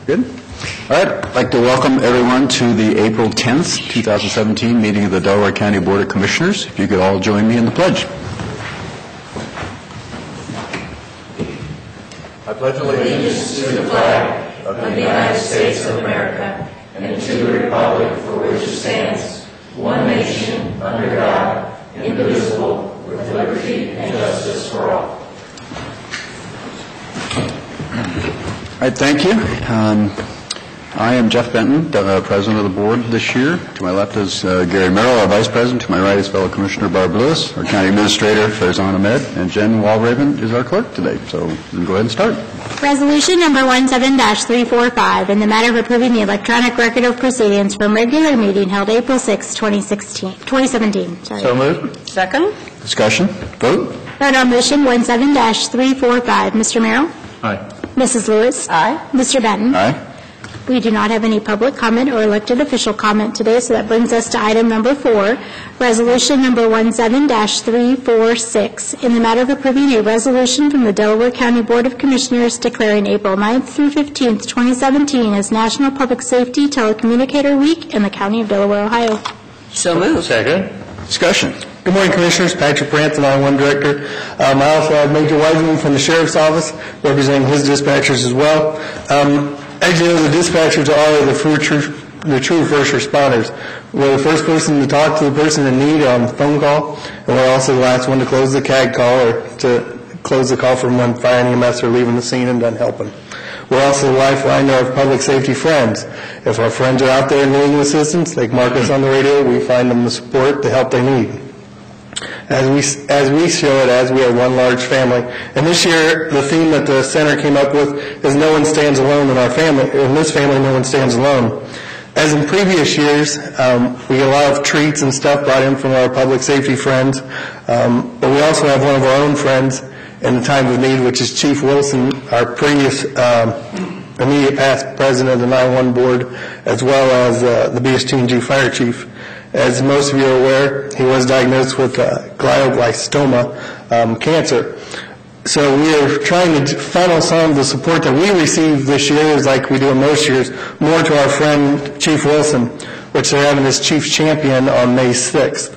Good. All right. I'd like to welcome everyone to the April 10th, 2017 meeting of the Delaware County Board of Commissioners. If you could all join me in the pledge. I pledge allegiance to the flag of the United States of America and to the republic for which it stands, one nation, under God, indivisible, with liberty and justice for all. All right, thank you. I am Jeff Benton, President of the Board this year. To my left is Gary Merrill, our Vice President. To my right is fellow Commissioner Barb Lewis, our County Administrator, Farzan Ahmed, and Jen Walraven is our Clerk today. So we can go ahead and start. Resolution number 17-345, in the matter of approving the electronic record of proceedings from regular meeting held April 6, 2017. Sorry. So moved. Second. Discussion. Vote. Vote on motion 17-345. Mr. Merrill? Aye. Mrs. Lewis? Aye. Mr. Benton? Aye. We do not have any public comment or elected official comment today, so that brings us to item number 4, resolution number 17-346, in the matter of approving a resolution from the Delaware County Board of Commissioners declaring April 9th through 15th, 2017 as National Public Safety Telecommunicator Week in the County of Delaware, Ohio. So moved. Second. Discussion. Good morning, Commissioners. Patrick Branson, I-1 Director. I also have Major Wiseman from the Sheriff's Office representing his dispatchers as well. As you know, the dispatchers are the true first responders. We're the first person to talk to the person in need on the phone call, and we're also the last one to close the CAG call or to close the call from when fire and EMS are leaving the scene and done helping. We're also the lifeline to our public safety friends. If our friends are out there needing assistance, they can mark us on the radio. We find them the support, the help they need. As we show it as we are one large family. And this year, the theme that the center came up with is no one stands alone in our family. In this family, no one stands alone. As in previous years, we get a lot of treats and stuff brought in from our public safety friends, but we also have one of our own friends in the time of need, which is Chief Wilson, our previous immediate past president of the 911 board, as well as the BST&G fire chief. As most of you are aware, he was diagnosed with glioblastoma cancer. So we are trying to funnel some of the support that we receive this year, is like we do in most years, more to our friend Chief Wilson, which they're having as Chief Champion on May 6th.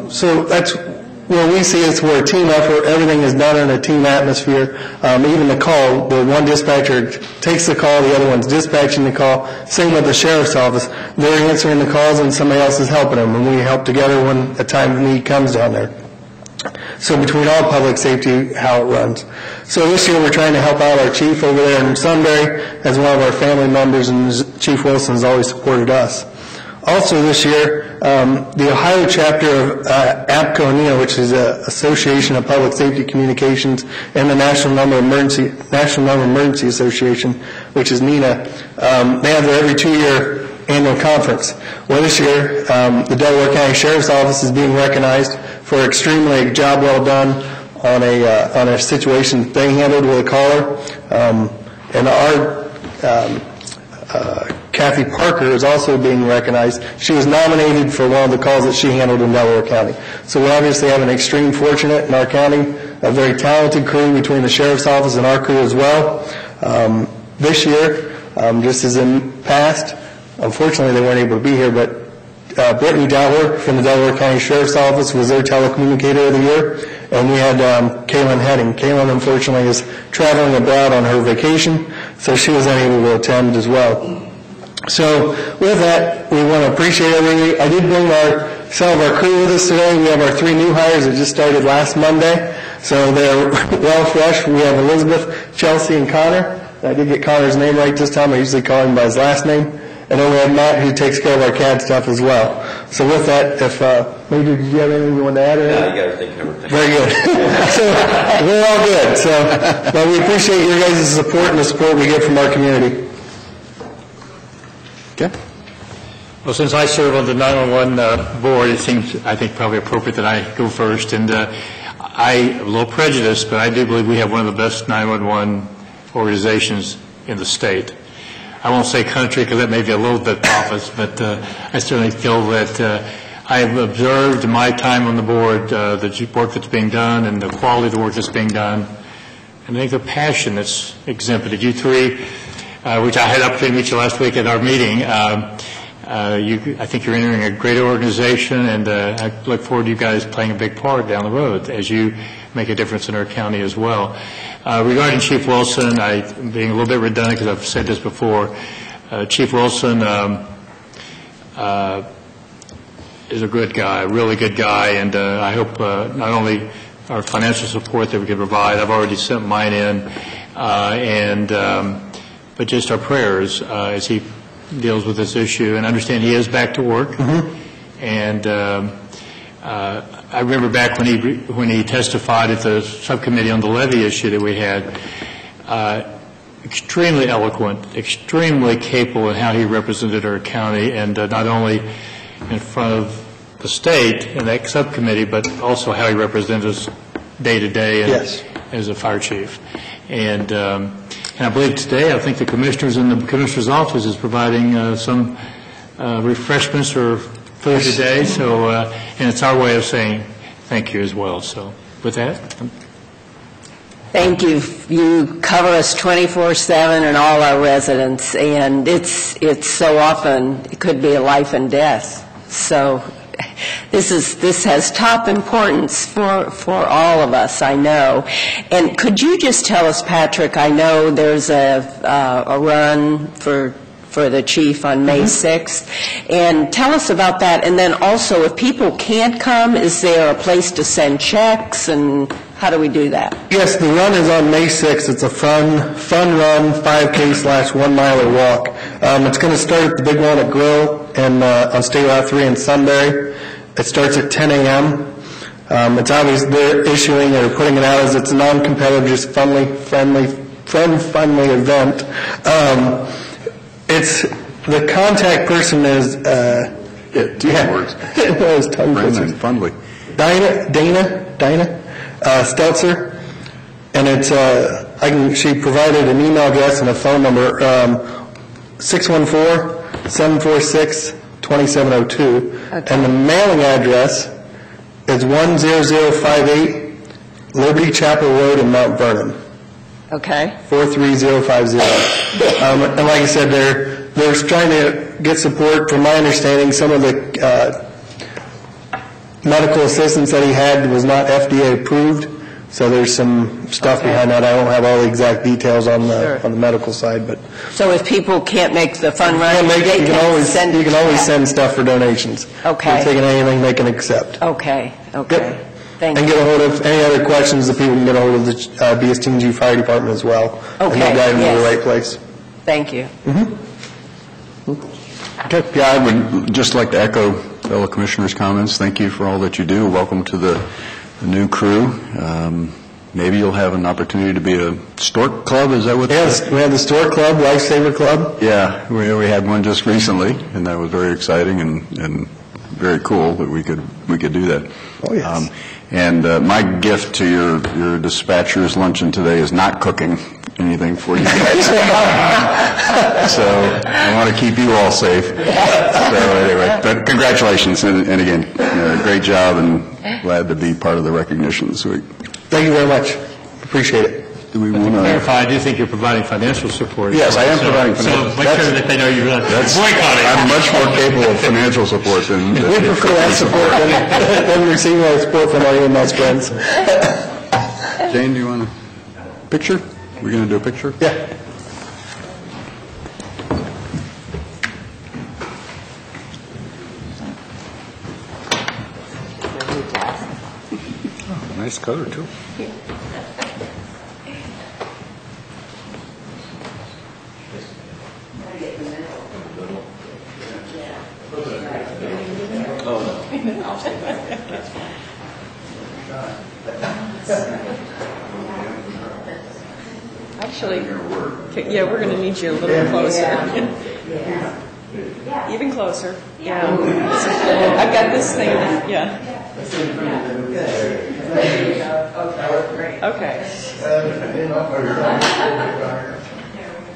So that's where we see it's where a team effort, everything is done in a team atmosphere. Even the call, the one dispatcher takes the call, the other one's dispatching the call. Same with the Sheriff's Office. They're answering the calls and somebody else is helping them, and we help together when a time of need comes down there. So between all public safety, how it runs. So this year we're trying to help out our chief over there in Sunbury as one of our family members, and Chief Wilson has always supported us. Also this year, the Ohio chapter of APCO-NEA, which is an Association of Public Safety Communications, and the National Number Emergency Association, which is NENA, they have their every 2-year annual conference. Well, this year, the Delaware County Sheriff's Office is being recognized for extremely job well done on a situation they handled with a caller, and our Kathy Parker is also being recognized. She was nominated for one of the calls that she handled in Delaware County. So we obviously have an extreme fortunate in our county, a very talented crew between the Sheriff's Office and our crew as well. This year, just as in past, unfortunately they weren't able to be here, but Brittany Dowler from the Delaware County Sheriff's Office was their telecommunicator of the year, and we had Kaylin Heading. Kaylin, unfortunately, is traveling abroad on her vacation, so she was unable to attend as well. So with that, we want to appreciate everything. I did bring some of our crew with us today. We have our 3 new hires that just started last Monday, so they're well fresh. We have Elizabeth, Chelsea, and Connor. I did get Connor's name right this time. I usually call him by his last name. And then we have Matt, who takes care of our CAD stuff as well. So with that, if Major, did you have anything you want to add? No, you got to think of everything. Very good. So we're all good. So, but we appreciate your guys' support and the support we get from our community. Okay. Well, since I serve on the 911 board, it seems, I think, probably appropriate that I go first. And I'm a little prejudiced, but I do believe we have one of the best 911 organizations in the state. I won't say country because that may be a little bit pompous, but I certainly feel that I have observed in my time on the board the work that's being done and the quality of the work that's being done. And I think the passion that's exhibited. You three which I had the opportunity to meet you last week at our meeting. I think you're entering a great organization, and I look forward to you guys playing a big part down the road as you make a difference in our county as well. Regarding Chief Wilson, being a little bit redundant because I've said this before, Chief Wilson is a good guy, a really good guy, and I hope not only our financial support that we can provide, I've already sent mine in, but just our prayers as he deals with this issue, and understand he is back to work. And I remember back when he testified at the subcommittee on the levy issue that we had, extremely eloquent, extremely capable in how he represented our county, and not only in front of the state in that subcommittee, but also how he represented us day to day as a fire chief. And I believe today, I think the commissioners in the commissioner's office is providing some refreshments or food today. So, and it's our way of saying thank you as well. So, with that. Thank you. You cover us 24/7 and all our residents, and it's so often it could be a life and death. So this has top importance for all of us, I know. And could you just tell us, Patrick, I know there's a run for the chief on May 6th, and tell us about that. And then also, if people can't come, is there a place to send checks, and how do we do that? Yes, the run is on May 6th. It's a fun run, 5K/1 miler walk. It's going to start at the Big Walnut Grill and on State Route 3 in Sunbury. It starts at 10 a.m. It's obvious they're issuing or putting it out as it's a non-competitive, just friend-friendly event. It's the contact person is words. It was tongue Friendly. Dana Stelzer, and it's she provided an email address and a phone number, 614-746-2702, and the mailing address is 10058 Liberty Chapel Road in Mount Vernon. Okay. 43050. And like I said, they're trying to get support. From my understanding, some of the medical assistance that he had was not FDA approved, so there's some stuff behind that. I don't have all the exact details on the medical side, but so if people can't make the fun run, you can always send stuff for donations. Okay. They're taking anything they can accept. Okay. Yep. Thank and you. get a hold of any other questions. The people can get a hold of the BSTNG Fire Department as well. Okay. And they'll guide them to the right place. Thank you. Okay. Yeah, I would just like to echo fellow commissioners' comments. Thank you for all that you do. Welcome to the new crew. Maybe you'll have an opportunity to be a stork club. Is that what? Yes, we have the stork club, Lifesaver Club. Yeah, we had one just recently, and that was very exciting and very cool that we could do that. Oh yes. And my gift to your dispatcher's luncheon today is not cooking anything for you guys. So I want to keep you all safe. So anyway, but congratulations, and again, great job, and glad to be part of the recognition this week. Thank you very much. Appreciate it. Do we want to clarify? I do think you're providing financial support. Yes, I am providing financial support. So make sure that they know you're boycotting. I'm much more capable of financial support than we prefer that support than receiving our support from our EMS friends. Jane, do you want a picture? We're going to do a picture? Yeah. Nice color, too. Actually, yeah, we're going to need you a little closer. Even closer. Yeah. I've got this thing. Yeah. Okay.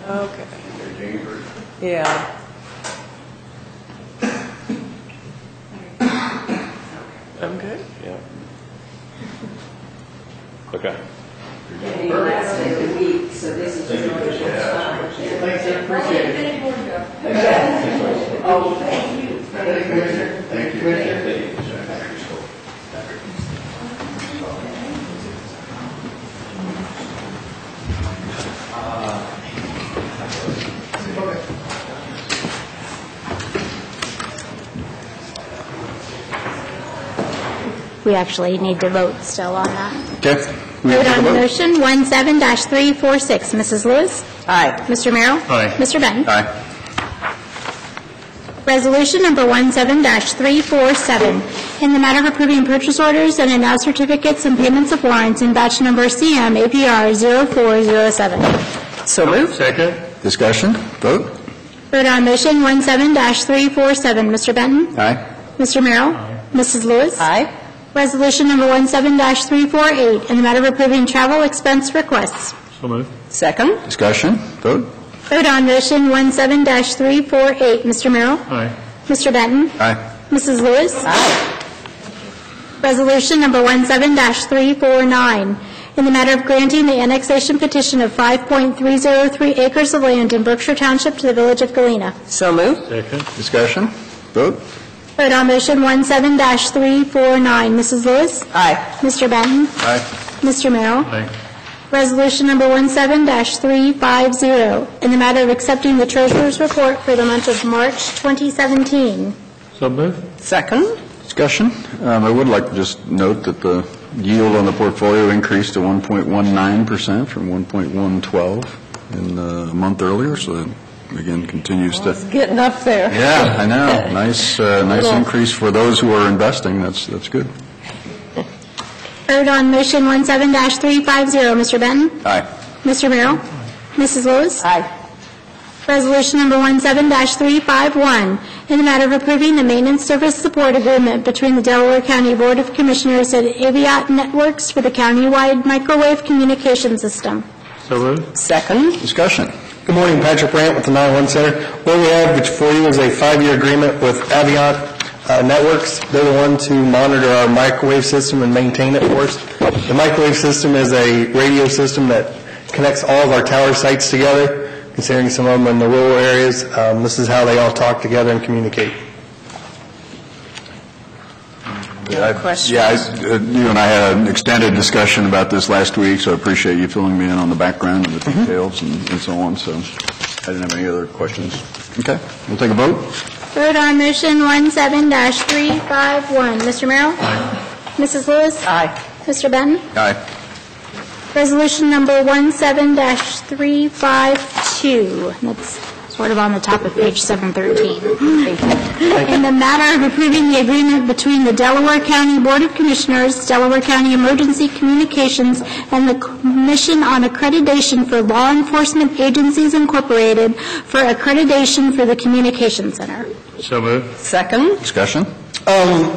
Okay. Yeah. I'm good. Yeah. Okay. Last week, so this is just We actually need to vote still on that. Okay. We Vote have to on vote. motion 17-346. Mrs. Lewis? Aye. Mr. Merrill? Aye. Mr. Benton? Aye. Resolution number 17-347, in the matter of approving purchase orders and announced certificates and payments of warrants in batch number CM APR 0407. So moved. Second. Discussion? Vote? Vote on motion 17-347. Mr. Benton? Aye. Mr. Merrill? Mrs. Lewis? Aye. Resolution number 17-348, in the matter of approving travel expense requests. So moved. Second. Discussion? Vote? Vote on motion 17-348. Mr. Merrill? Aye. Mr. Benton? Aye. Mrs. Lewis? Aye. Resolution number 17-349, in the matter of granting the annexation petition of 5.303 acres of land in Berkshire Township to the Village of Galena. So moved. Second. Discussion? Vote? Vote on motion 17-349. Mrs. Lewis? Aye. Mr. Benton? Aye. Mr. Merrill? Aye. Resolution number 17-350, in the matter of accepting the Treasurer's report for the month of March 2017. So moved. Second. Discussion? I would like to just note that the yield on the portfolio increased to 1.19% from 1.112 in a month earlier, so that, again, continues to... Getting up there. Yeah, I know. Nice increase for those who are investing. That's good. Vote on motion 17-350. Mr. Benton? Aye. Mr. Merrill? Mrs. Lewis? Aye. Resolution number 17-351, in the matter of approving the maintenance service support agreement between the Delaware County Board of Commissioners and Aviat Networks for the countywide microwave communication system. So moved. Second. Discussion? Good morning, Patrick Brandt with the 911 Center. What we have before you is a 5-year agreement with Aviat Networks. They're the one to monitor our microwave system and maintain it for us. The microwave system is a radio system that connects all of our tower sites together, considering some of them in the rural areas. This is how they all talk together and communicate. Questions? Yeah, you and I had an extended discussion about this last week, so I appreciate you filling me in on the background and the details and so on. So I didn't have any other questions. Okay, we'll take a vote. Vote on motion 17-351. Mr. Merrill? Aye. Mrs. Lewis? Aye. Mr. Benton? Aye. Resolution number 17-352. That's sort of on the top of page 713. In the matter of approving the agreement between the Delaware County Board of Commissioners, Delaware County Emergency Communications, and the Commission on Accreditation for Law Enforcement Agencies Incorporated for accreditation for the Communication Center. So moved. Second. Discussion?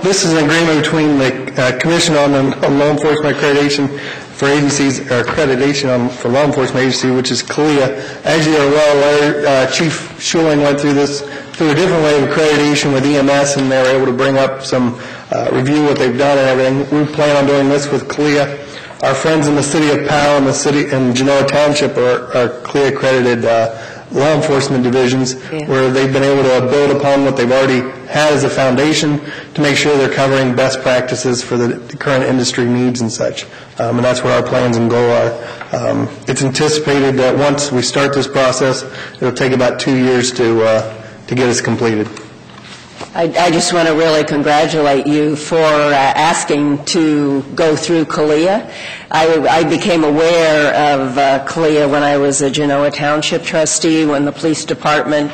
This is an agreement between the Commission on Law Enforcement Accreditation for Agencies, or accreditation for law enforcement agency, which is CLIA. As you are well aware, Chief Schuling went through this through a different way of accreditation with EMS, and they were able to bring up some review what they've done and everything. We plan on doing this with CLIA. Our friends in the city of Powell and the city in Genoa Township are CLIA accredited law enforcement divisions, where they've been able to build upon what they've already had as a foundation to make sure they're covering best practices for the current industry needs and such. And that's what our plans and goal are. It's anticipated that once we start this process, it'll take about 2 years to get us completed. I just want to really congratulate you for asking to go through CLIA. I became aware of CLIA when I was a Genoa Township trustee, when the police department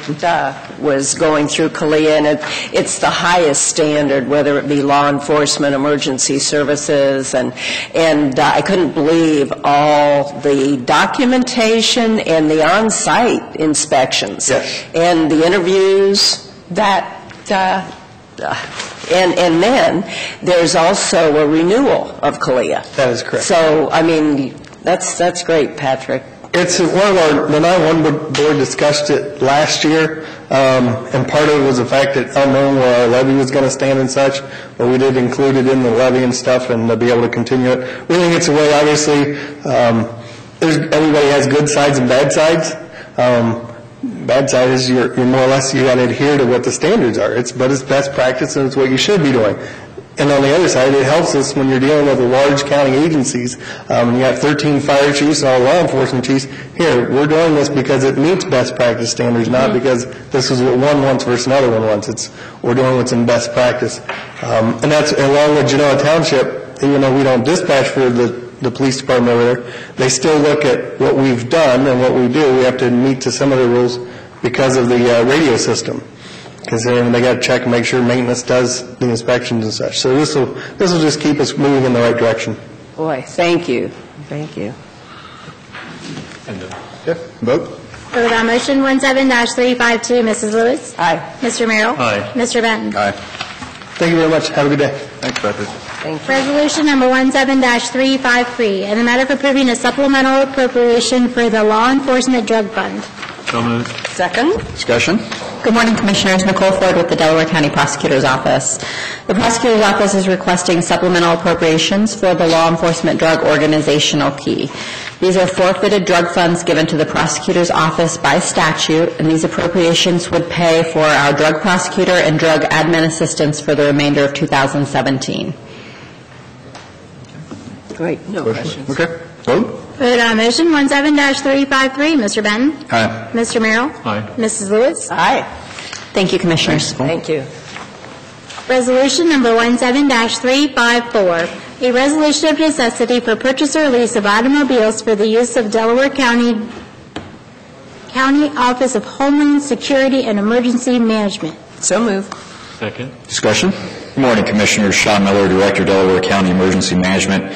was going through CLIA, and it's the highest standard, whether it be law enforcement, emergency services, and I couldn't believe all the documentation and the on-site inspections. Yes. And the interviews and then there's also a renewal of CLIA. That is correct. So, I mean, that's great, Patrick. It's one of the 911 board discussed it last year, and part of it was the fact that unknown where our levy was going to stand and such, but we did include it in the levy and stuff and to be able to continue it. We think it's a way, obviously, everybody has good sides and bad sides. bad side is you're more or less, you got to adhere to what the standards are. But it's best practice and it's what you should be doing. And on the other side, it helps us when you're dealing with large county agencies. You got 13 fire chiefs and all law enforcement chiefs. Here, we're doing this because it meets best practice standards, not because this is what one wants versus another one wants. We're doing what's in best practice. And that's along with Genoa Township, even though we don't dispatch for the police department over there, they still look at what we've done and what we do. We have to meet to some of the rules because of the radio system. Because they got to check and make sure maintenance does the inspections and such. So this will just keep us moving in the right direction. Boy, thank you. Thank you. Vote. Vote on motion 17-352, Mrs. Lewis. Aye. Mr. Merrill. Aye. Mr. Benton. Aye. Thank you very much. Have a good day. Thanks, Patrick. Thank you. Resolution number 17-353, in the matter of approving a supplemental appropriation for the Law Enforcement Drug Fund. So moved. Second? Discussion? Good morning, Commissioners. Nicole Ford with the Delaware County Prosecutor's Office. The Prosecutor's Office is requesting supplemental appropriations for the Law Enforcement Drug Organizational Key. These are forfeited drug funds given to the Prosecutor's Office by statute, and these appropriations would pay for our drug prosecutor and drug admin assistants for the remainder of 2017. Great. No questions. Okay. Vote. Vote on motion 17-353, Mr. Benton. Aye. Mr. Merrill. Aye. Mrs. Lewis. Aye. Thank you, Commissioners. Thank you. Resolution number 17-354, a resolution of necessity for purchase or lease of automobiles for the use of Delaware County Office of Homeland Security and Emergency Management. So moved. Second. Discussion? Good morning, Commissioners. Sean Miller, Director, Delaware County Emergency Management.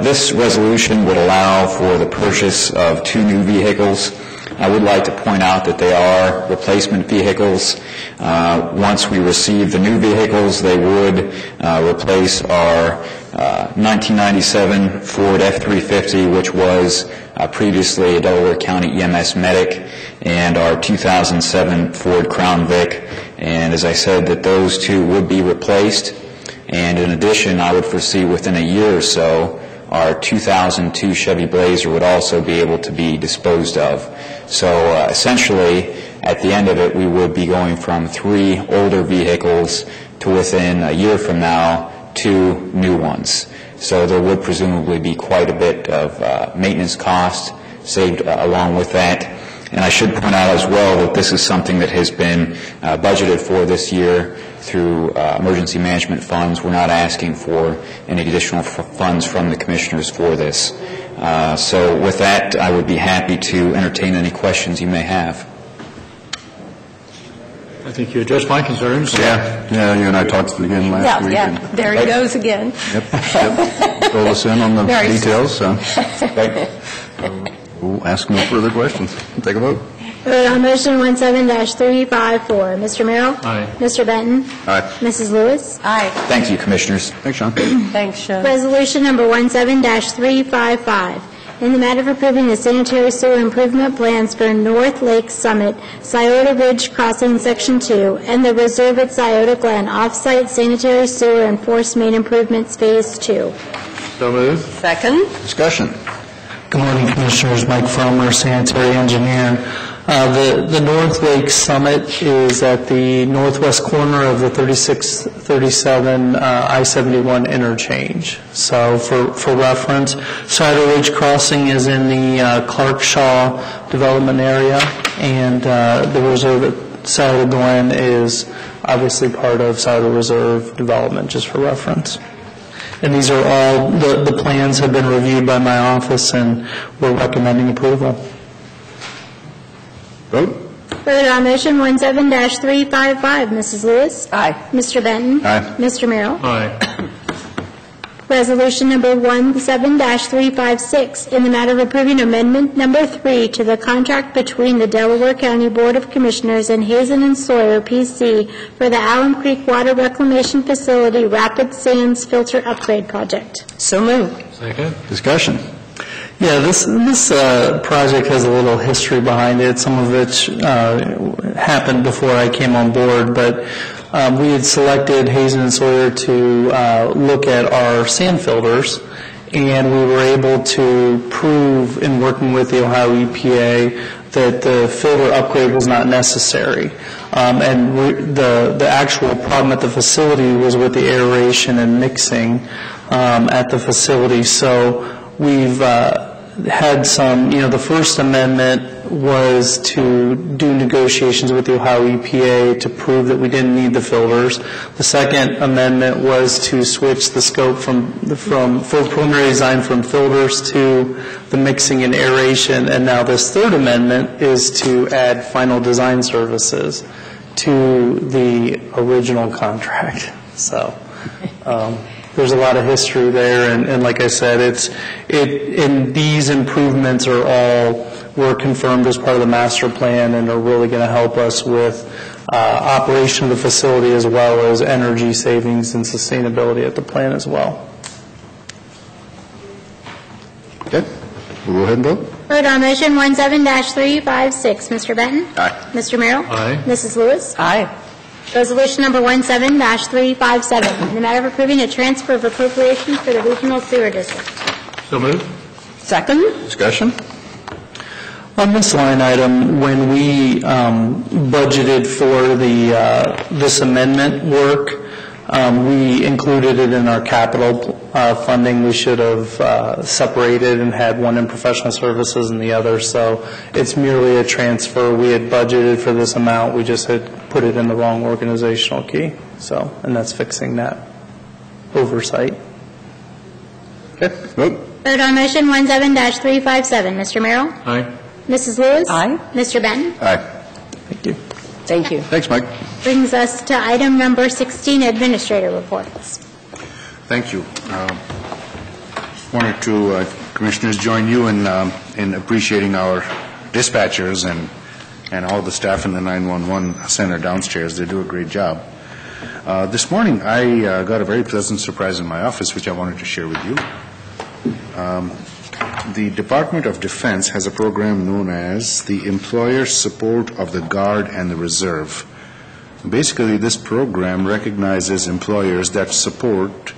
This resolution would allow for the purchase of 2 new vehicles. I would like to point out that they are replacement vehicles. Once we receive the new vehicles, they would replace our 1997 Ford F-350, which was previously a Delaware County EMS medic, and our 2007 Ford Crown Vic. And as I said, that those 2 would be replaced. And in addition, I would foresee within a year or so, our 2002 Chevy Blazer would also be able to be disposed of. So essentially, at the end of it, we would be going from 3 older vehicles to within a year from now, 2 new ones. So there would presumably be quite a bit of maintenance cost saved along with that. And I should point out as well that this is something that has been budgeted for this year through emergency management funds. We're not asking for any additional funds from the Commissioners for this. So with that, I would be happy to entertain any questions you may have. I think you addressed my concerns. Yeah, you and I talked again last week. Yeah, there he goes again. Yep. Fill us in on the details. So. We'll ask no further questions. Take a vote. Vote on motion 17-354, Mr. Merrill. Aye. Mr. Benton. Aye. Mrs. Lewis. Aye. Thank you, Commissioners. Thanks, Sean. Thanks, Sean. Resolution number 17-355, in the matter of approving the sanitary sewer improvement plans for North Lake Summit, Scioto Ridge Crossing Section 2, and the Reserve at Scioto Glen Off-Site Sanitary Sewer and Force Main Improvements Phase 2. So moved. Second? Discussion. Good morning, Commissioners. Mike Fromer, sanitary engineer. The North Lake Summit is at the northwest corner of the 3637 I-71 interchange. So for reference, Scioto Ridge Crossing is in the Clark-Shaw development area, and the Reserve at Scioto Glen is obviously part of Scioto Reserve development, just for reference. And these are all, the plans have been reviewed by my office, and we're recommending approval. Vote. Vote on motion 17-355, Mrs. Lewis. Aye. Mr. Benton. Aye. Mr. Merrill. Aye. Resolution number 17-356, in the matter of approving amendment number 3 to the contract between the Delaware County Board of Commissioners and Hazen and Sawyer, P.C., for the Alum Creek Water Reclamation Facility Rapid Sands Filter Upgrade Project. So moved. Second. Discussion. Yeah, this project has a little history behind it. Some of which happened before I came on board, but we had selected Hazen and Sawyer to look at our sand filters, and we were able to prove, in working with the Ohio EPA, that the filter upgrade was not necessary. The actual problem at the facility was with the aeration and mixing at the facility. So we've had some, the First Amendment was to do negotiations with the Ohio EPA to prove that we didn't need the filters. The Second Amendment was to switch the scope from preliminary design from filters to the mixing and aeration, and now this Third Amendment is to add final design services to the original contract. So there's a lot of history there, and like I said, and these improvements were confirmed as part of the master plan and are really going to help us with operation of the facility as well as energy savings and sustainability at the plant as well. Okay, we'll go ahead and vote. Vote on motion 17-356. Mr. Benton? Aye. Mr. Merrill? Aye. Mrs. Lewis? Aye. Resolution number 17-357, in the matter of approving a transfer of appropriations for the regional sewer district. So moved. Second? Discussion? On this line item, when we budgeted for this amendment work, we included it in our capital funding. We should have separated and had one in professional services and the other. So it's merely a transfer. We had budgeted for this amount. We just had put it in the wrong organizational key. So, and that's fixing that oversight. Okay, vote. Vote on motion 17-357. Mr. Merrill? Aye. Mrs. Lewis? Aye. Mr. Benton? Aye. Thank you. Thank you. Thanks, Mike. Brings us to item number 16, administrator reports. Thank you. Wanted to, Commissioners, join you in appreciating our dispatchers and all the staff in the 911 center downstairs. They do a great job. This morning, I got a very pleasant surprise in my office, which I wanted to share with you. The Department of Defense has a program known as the Employer Support of the Guard and the Reserve. Basically, this program recognizes employers that support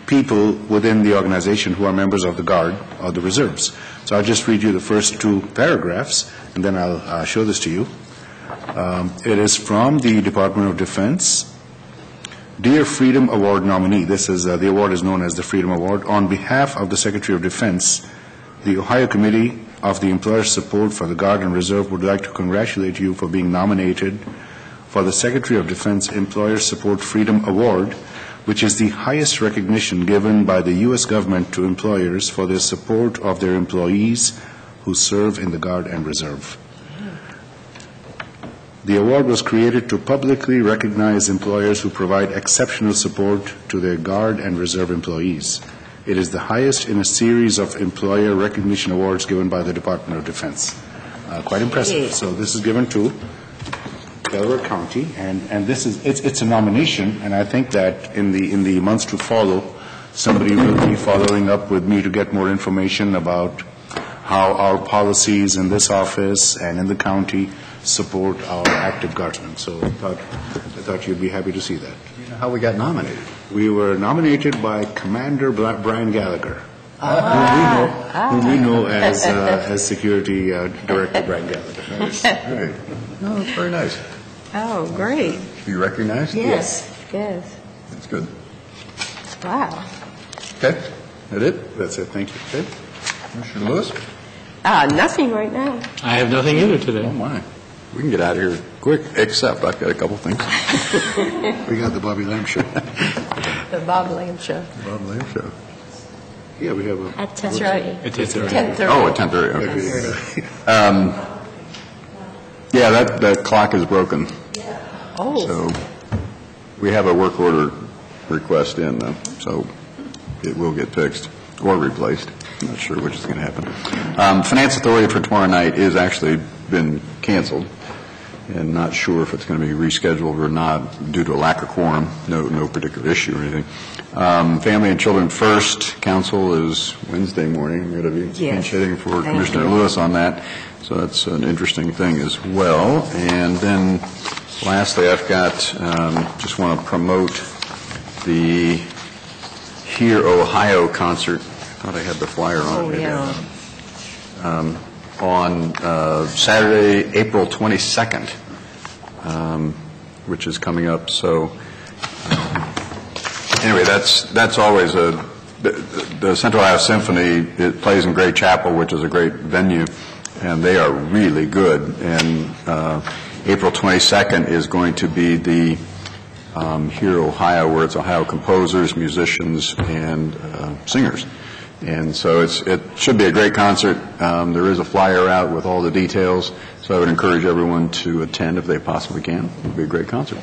people within the organization who are members of the Guard or the Reserves. So I'll just read you the first two paragraphs, and then I'll show this to you. It is from the Department of Defense. Dear Freedom Award nominee, the award is known as the Freedom Award. On behalf of the Secretary of Defense, the Ohio Committee of the Employer Support for the Guard and Reserve would like to congratulate you for being nominated for the Secretary of Defense Employer Support Freedom Award, which is the highest recognition given by the U.S. government to employers for their support of their employees who serve in the Guard and Reserve. The award was created to publicly recognize employers who provide exceptional support to their Guard and Reserve employees. It is the highest in a series of employer recognition awards given by the Department of Defense. Quite impressive. So this is given to Delaware County, and this is it's a nomination, and I think that in the months to follow, somebody will be following up with me to get more information about how our policies in this office and in the county support our active guardsmen. So I thought you'd be happy to see that. You know how we got nominated? We were nominated by Commander Brian Gallagher, whom we know as Security Director Brian Gallagher. Nice. All right. No, that's very nice. Oh, great. You recognized? Yes. That's good. Wow. Okay, that it? That's it. Thank you. Okay. Commissioner Lewis? Nothing right now. I have nothing either today. Oh, my. We can get out of here quick, except I've got a couple things. We got the Bobby Lamb Show. The Bob Lamb Show. Bob Lamb Show. Yeah, we have a... At 10:30. That's right. It's 10:30. 10:30. Oh, at 10:30, okay. Yeah, that clock is broken. Oh. So we have a work order request in, though, so it will get fixed or replaced. I'm not sure which is going to happen. Finance Authority for tomorrow night is actually been canceled, and not sure if it's going to be rescheduled or not due to a lack of quorum. No particular issue or anything. Family and Children First Council is Wednesday morning. I'm going to be pinch hitting for Commissioner Lewis on that. So that's an interesting thing as well. And then lastly, I've got, just want to promote the Hear Ohio concert. I thought I had the flyer on it. Oh, yeah. on Saturday, April 22nd, which is coming up. So anyway, that's always the Central Ohio Symphony, it plays in Gray Chapel, which is a great venue, and they are really good. And April 22nd is going to be the Here Ohio, where it's Ohio composers, musicians, and singers. And so it should be a great concert. There is a flyer out with all the details, so I would encourage everyone to attend if they possibly can. It would be a great concert.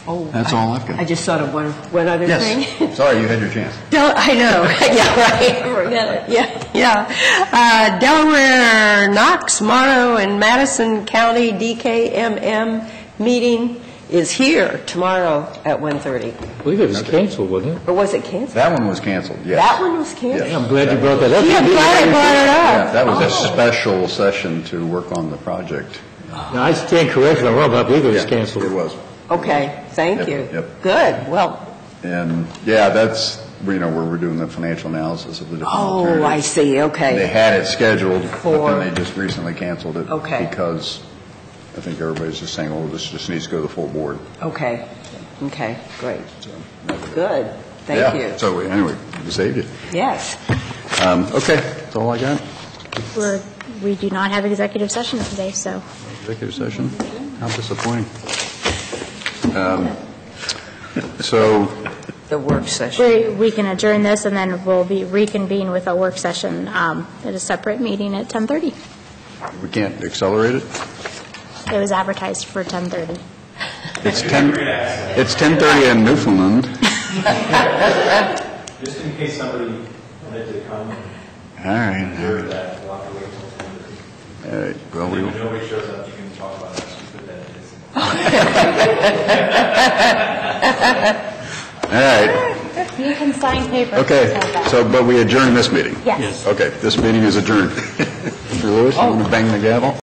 Oh, That's all I've got. I just thought of one other thing. Yes. Sorry, you had your chance. I know. Yeah, right. Forget it. Yeah. Delaware, Knox, Monroe, and Madison County DKMM meeting is here tomorrow at 1:30. I believe it was canceled, wasn't it? Or was it canceled? That one was canceled, yes. That one was canceled? Yes. I'm glad you brought that up. Yeah, I'm glad I brought it Yeah, up. that was a special session to work on the project. Now, I stand corrected if I'm wrong, but I believe it was canceled. It was. Okay, thank Yep, you. yep. Good, well, And, yeah, that's, where we're doing the financial analysis of the different alternatives. I see, They okay. had it scheduled, but For- then they just recently canceled it. Okay. Because I think everybody's just saying, oh, this just needs to go to the full board. Okay, great. So, Good, thank yeah. you. So, anyway, we saved it. Yes. Okay, that's all I got. We do not have executive session today, so. Executive session? How disappointing. So, The work session. We can adjourn this, and then we'll reconvene with a work session at a separate meeting at 10:30. we can't accelerate it? It was advertised for 10:30. It's 10:30 in Newfoundland. Just in case somebody wanted to come All right. and hear that, we'll have to wait till 10:30. Well, If nobody shows up, you can talk about how stupid that is. All right. You can sign papers. Okay, but we adjourn this meeting? Yes. Okay, this meeting is adjourned. Mr. Lewis, you want to bang the gavel?